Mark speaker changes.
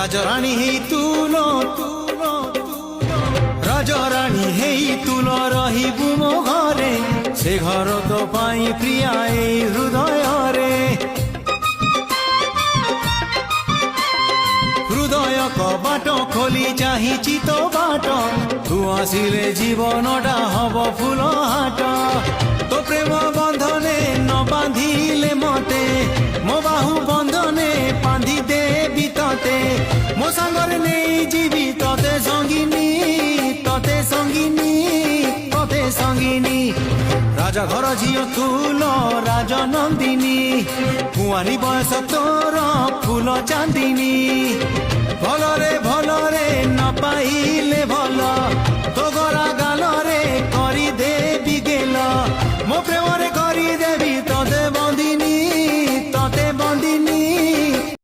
Speaker 1: রাজরানী হেই তুল রাজরানী হেই তুল রহিবু মো ঘরে সে ঘর তো পাই প্রিয়া এই হৃদয়রে হৃদয় কবাট খোলি চাহিছি তো বাট তু আসিলে জীবনটা হব ফুল হাট তো প্রেম বন্ধনে ন বাঁধিলে মতে মো বাহু বন্ধনে বাঁধি দেবি ততে মো সাঙ্গরে নেই ଯିବି ততে সঙ্গিনী ততে সঙ্গিনী ততে সঙ্গিনী রাজা ঘর ঝিও তুল রাজনন্দিনী কুয়ারি বয়স তোর ফুল চাঁদিনী।